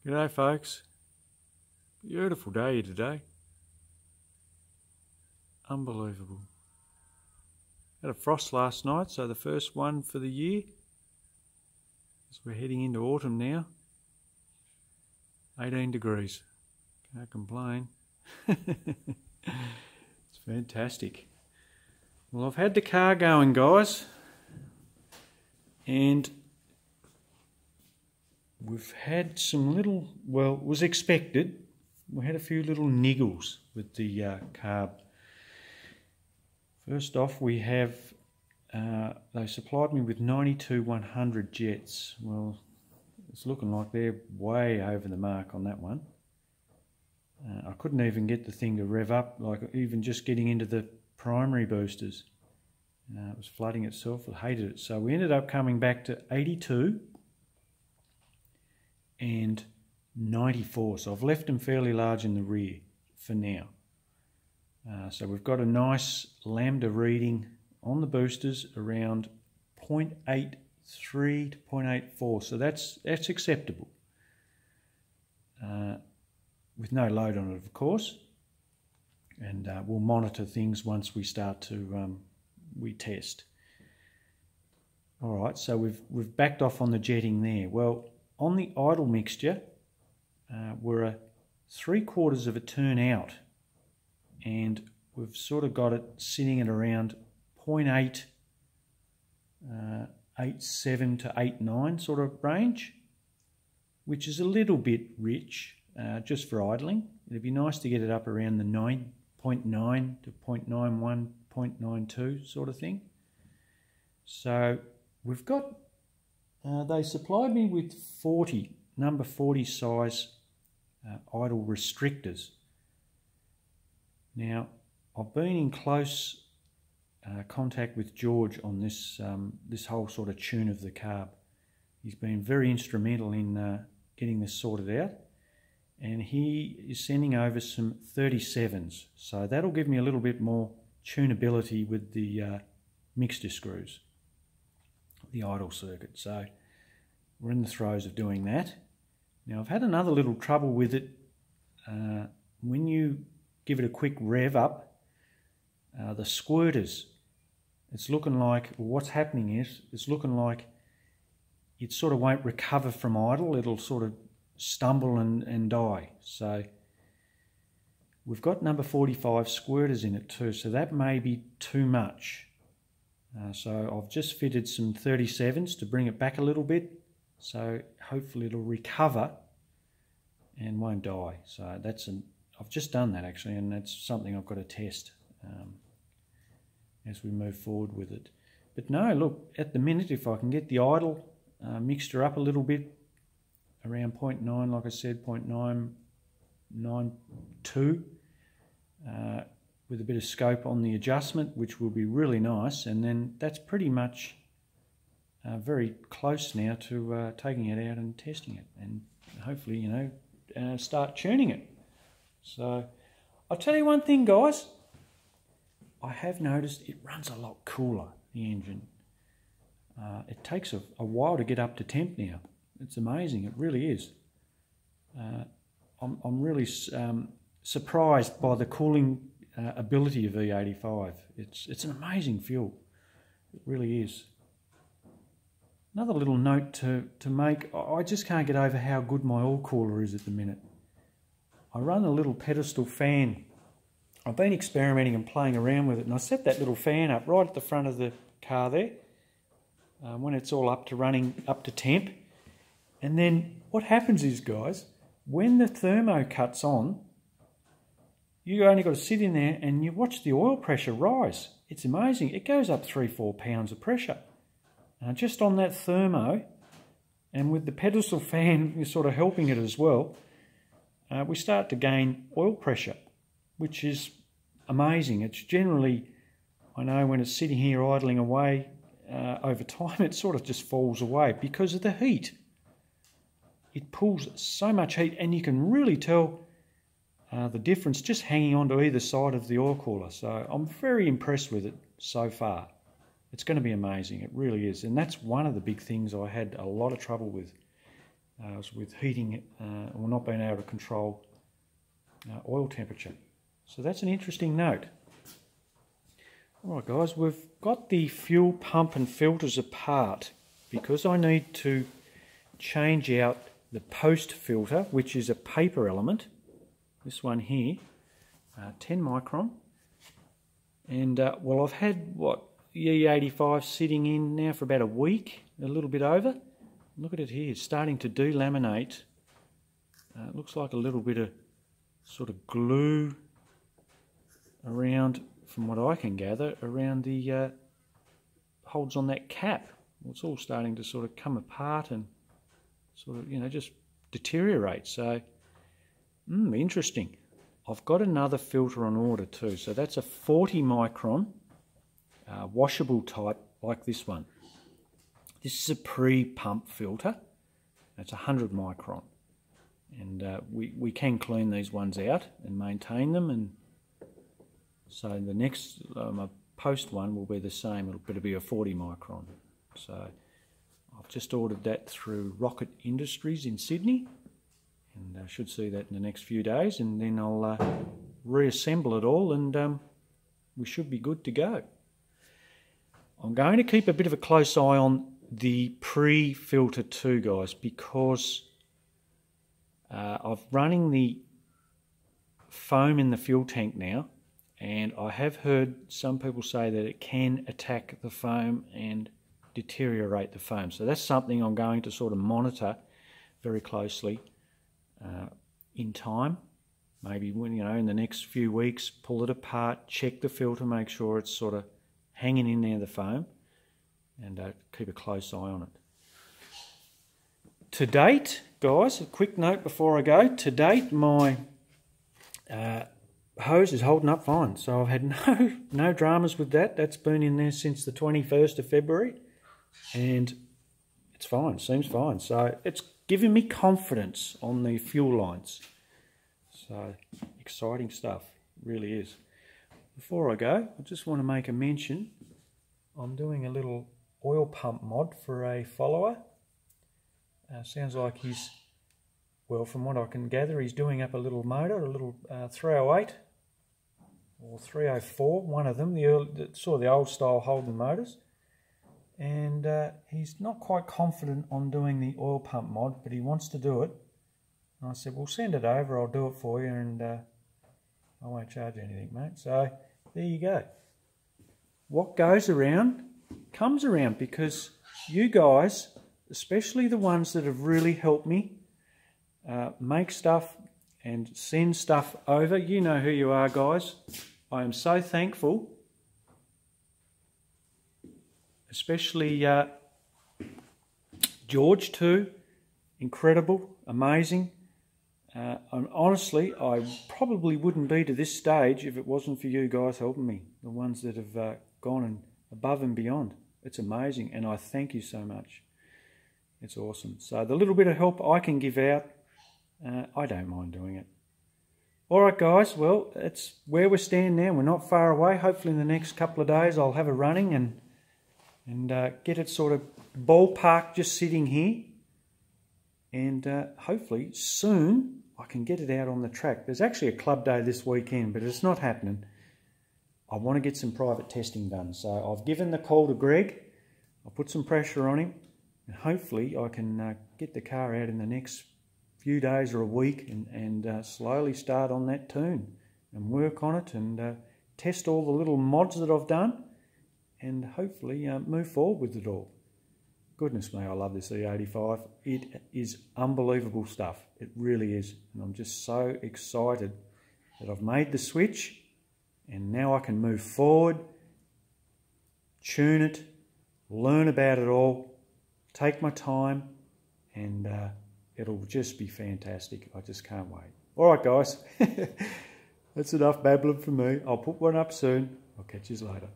G'day folks, beautiful day today, unbelievable. Had a frost last night, so the first one for the year, as we're heading into autumn now. 18 degrees, can't complain. It's fantastic. Well, I've had the car going, guys, and we've had some little, well, it was expected. We had a few little niggles with the carb. First off, we have, they supplied me with 92-100 jets. Well, it's looking like they're way over the mark on that one. I couldn't even get the thing to rev up, like even just getting into the primary boosters. It was flooding itself, I hated it. So we ended up coming back to 82 and 94. So I've left them fairly large in the rear for now. So we've got a nice lambda reading on the boosters around 0.83 to 0.84. So that's acceptable. With no load on it, of course. And we'll monitor things once we start to we test. All right, so we've backed off on the jetting there. Well, on the idle mixture, we're a 3/4 of a turn out, and we've sort of got it sitting at around 0.8, 8.7 to 8.9 sort of range, which is a little bit rich just for idling. It'd be nice to get it up around the 9.9 to 0.91, 0.92 sort of thing. So we've got, they supplied me with 40, number 40 size idle restrictors. Now, I've been in close contact with George on this this whole sort of tune of the carb. He's been very instrumental in getting this sorted out, and he is sending over some 37s. So that'll give me a little bit more tunability with the mixture screws, the idle circuit. So we're in the throes of doing that. Now, I've had another little trouble with it. When you give it a quick rev up, the squirters, it's looking like, what's happening is, it's looking like it sort of won't recover from idle. It'll sort of stumble and die. So we've got number 45 squirters in it too, so that may be too much. So I've just fitted some 37s to bring it back a little bit, so hopefully it'll recover and won't die. So I've just done that actually, and that's something I've got to test as we move forward with it. But no, look, at the minute, if I can get the idle mixture up a little bit, around 0.9, like I said, 0.992, with a bit of scope on the adjustment, which will be really nice, and then that's pretty much very close now to taking it out and testing it, and hopefully, you know, start tuning it. So I'll tell you one thing, guys, I have noticed it runs a lot cooler, the engine. It takes a while to get up to temp now. It's amazing, it really is. I'm really surprised by the cooling ability of E85. It's an amazing fuel, it really is. Another little note to make, I just can't get over how good my oil cooler is at the minute. I run a little pedestal fan. I've been experimenting and playing around with it, and I set that little fan up right at the front of the car there when it's all up to running up to temp. And then what happens is, guys, when the thermo cuts on, you only got to sit in there and you watch the oil pressure rise. It's amazing. It goes up 3-4 pounds of pressure just on that thermo, and with the pedestal fan sort of helping it as well, we start to gain oil pressure, which is amazing. It's generally, I know when it's sitting here idling away, over time it sort of just falls away because of the heat. It pulls so much heat, and you can really tell the difference just hanging onto either side of the oil cooler. So I'm very impressed with it so far. It's going to be amazing, it really is. And that's one of the big things I had a lot of trouble with. with heating or not being able to control oil temperature. So that's an interesting note. Alright guys, we've got the fuel pump and filters apart because I need to change out the post filter, which is a paper element. This one here, 10 micron. And well, I've had what, the E85 sitting in now for about a week, a little bit over. Look at it here, it's starting to delaminate. It looks like a little bit of sort of glue around, from what I can gather, around the holds on that cap. Well, it's all starting to sort of come apart and sort of, you know, just deteriorate. So, interesting. I've got another filter on order too. So that's a 40 micron washable type like this one. This is a pre-pump filter. It's 100 micron. And we can clean these ones out and maintain them. And so the next my post one will be the same. It'll be a 40 micron. So I've just ordered that through Rocket Industries in Sydney, and I should see that in the next few days, and then I'll reassemble it all, and we should be good to go. I'm going to keep a bit of a close eye on the pre-filter too, guys, because I'm running the foam in the fuel tank now, and I have heard some people say that it can attack the foam and deteriorate the foam. So that's something I'm going to sort of monitor very closely in time. Maybe when, you know, in the next few weeks, pull it apart, check the filter, make sure it's sort of hanging in there, the foam, and keep a close eye on it. To date, guys, a quick note before I go. To date, my hose is holding up fine. So I've had no dramas with that. That's been in there since the 21st of February. And it's fine, seems fine. So it's giving me confidence on the fuel lines. So exciting stuff, really is. Before I go, I just want to make a mention. I'm doing a little oil pump mod for a follower. Sounds like he's, well, from what I can gather, he's doing up a little motor, a little 308 or 304, one of them, sort of the old style Holden motors. And he's not quite confident on doing the oil pump mod, but he wants to do it. And I said, well, send it over, I'll do it for you, and I won't charge anything, mate. So there you go. What goes around comes around, because you guys, especially the ones that have really helped me make stuff and send stuff over, you know who you are, guys. I am so thankful. Especially George too, incredible, amazing. And honestly, I probably wouldn't be to this stage if it wasn't for you guys helping me, the ones that have gone and above and beyond. It's amazing, and I thank you so much. It's awesome. So the little bit of help I can give out, I don't mind doing it. All right, guys, well, it's where we stand now. We're not far away. Hopefully in the next couple of days I'll have a running and get it sort of ballpark just sitting here, and hopefully soon I can get it out on the track. There's actually a club day this weekend, but it's not happening. I want to get some private testing done, so I've given the call to Greg. I'll put some pressure on him, and hopefully I can get the car out in the next few days or a week, and slowly start on that tune and work on it, and test all the little mods that I've done, and hopefully move forward with it all. Goodness me, I love this E85. It is unbelievable stuff. It really is. And I'm just so excited that I've made the switch, and now I can move forward, tune it, learn about it all, take my time, and it'll just be fantastic. I just can't wait. All right, guys. That's enough babbling from me. I'll put one up soon. I'll catch you later.